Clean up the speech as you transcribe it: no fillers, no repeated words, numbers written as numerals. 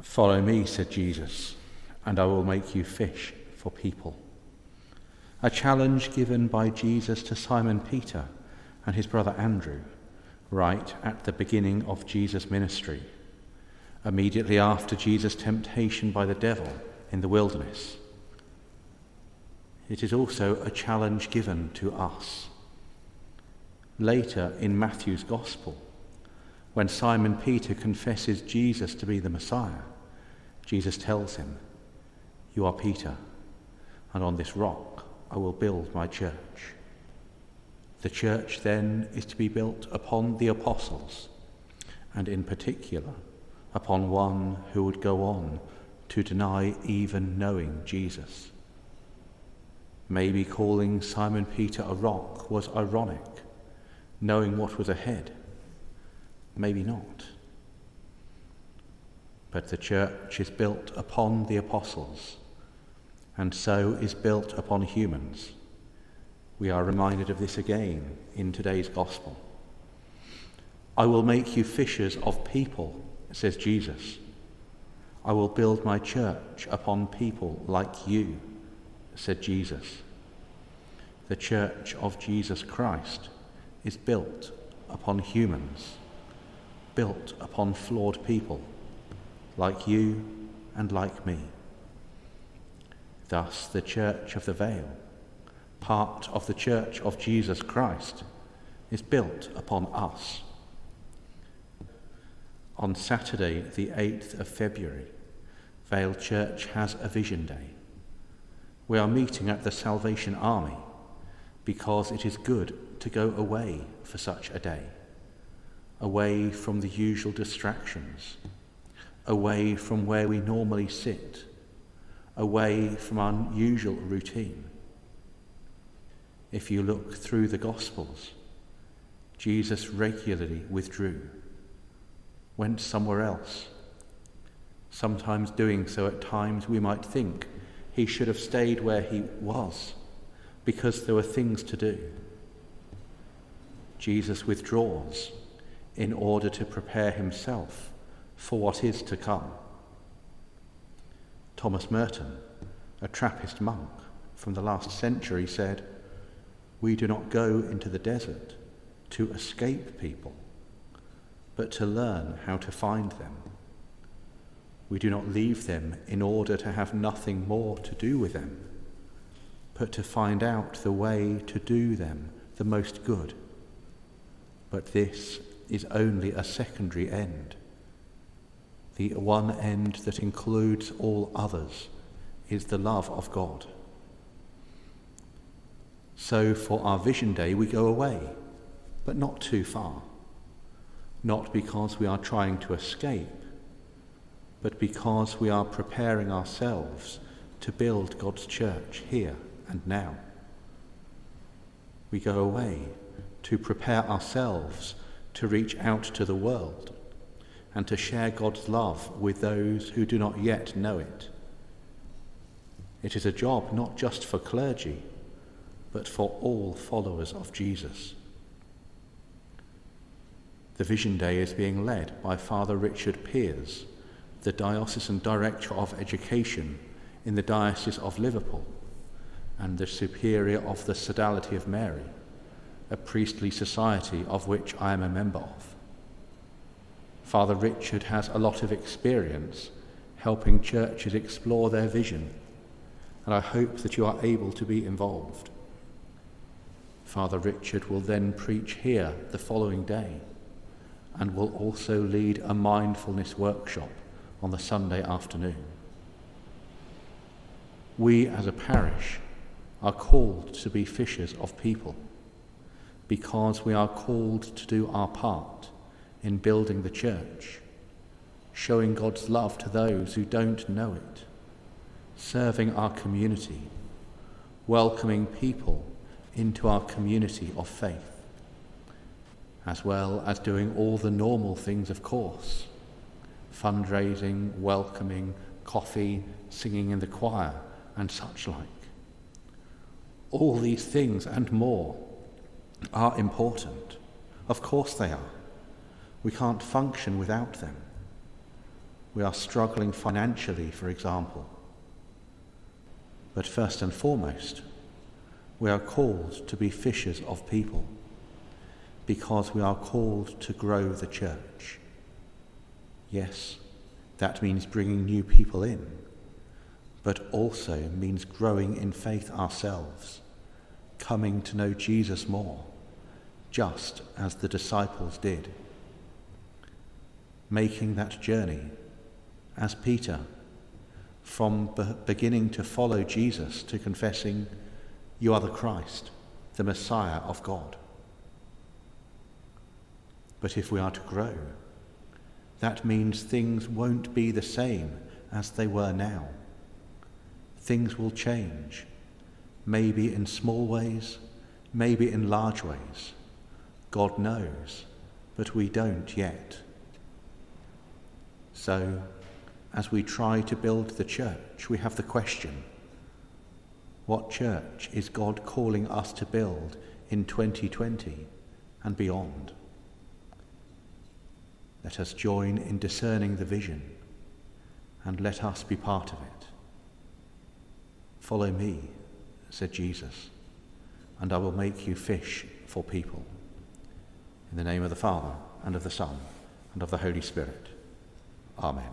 "Follow me," said Jesus, "and I will make you fish for people." A challenge given by Jesus to Simon Peter and his brother Andrew, right at the beginning of Jesus' ministry, immediately after Jesus' temptation by the devil in the wilderness. It is also a challenge given to us. Later in Matthew's Gospel, when Simon Peter confesses Jesus to be the Messiah, Jesus tells him, "You are Peter, and on this rock I will build my church." The church then is to be built upon the apostles, and in particular upon one who would go on to deny even knowing Jesus. Maybe calling Simon Peter a rock was ironic, knowing what was ahead. Maybe not. But the church is built upon the apostles, and so is built upon humans. We are reminded of this again in today's gospel. "I will make you fishers of people," says Jesus. "I will build my church upon people like you," said Jesus. The church of Jesus Christ is built upon humans, built upon flawed people like you and like me. Thus, the church of the Vale, part of the church of Jesus Christ, is built upon us. On Saturday, the 8th of February, Vale Church has a Vision Day. We are meeting at the Salvation Army because it is good to go away for such a day, away from the usual distractions, away from where we normally sit, away from our usual routine. If you look through the Gospels, Jesus regularly withdrew, went somewhere else, sometimes doing so at times we might think he should have stayed where he was because there were things to do. Jesus withdraws in order to prepare himself for what is to come. Thomas Merton, a Trappist monk from the last century, said, "We do not go into the desert to escape people, but to learn how to find them. We do not leave them in order to have nothing more to do with them, but to find out the way to do them the most good. But this is only a secondary end. The one end that includes all others is the love of God." So for our Vision Day we go away, but not too far. Not because we are trying to escape, but because we are preparing ourselves to build God's church here and now. We go away to prepare ourselves to reach out to the world and to share God's love with those who do not yet know it. It is a job not just for clergy, but for all followers of Jesus. The Vision Day is being led by Father Richard Piers, the Diocesan Director of Education in the Diocese of Liverpool and the Superior of the Sodality of Mary, a priestly society of which I am a member of. Father Richard has a lot of experience helping churches explore their vision, and I hope that you are able to be involved. Father Richard will then preach here the following day and will also lead a mindfulness workshop on the Sunday afternoon. We as a parish are called to be fishers of people because we are called to do our part in building the church, showing God's love to those who don't know it, serving our community, welcoming people into our community of faith, as well as doing all the normal things, of course, fundraising, welcoming, coffee, singing in the choir, and such like. All these things and more are important. Of course they are. We can't function without them. we are struggling financially, for example. But first and foremost, we are called to be fishers of people because we are called to grow the church. Yes, that means bringing new people in, but also means growing in faith ourselves, coming to know Jesus more, just as the disciples did. Making that journey, as Peter, from beginning to follow Jesus to confessing, "You are the Christ, the Messiah of God." But if we are to grow, that means things won't be the same as they were now. Things will change, maybe in small ways, maybe in large ways. God knows, but we don't yet. So, as we try to build the church, we have the question, what church is God calling us to build in 2020 and beyond? Let us join in discerning the vision, and let us be part of it. "Follow me," said Jesus, "and I will make you fish for people." In the name of the Father, and of the Son, and of the Holy Spirit. Amen.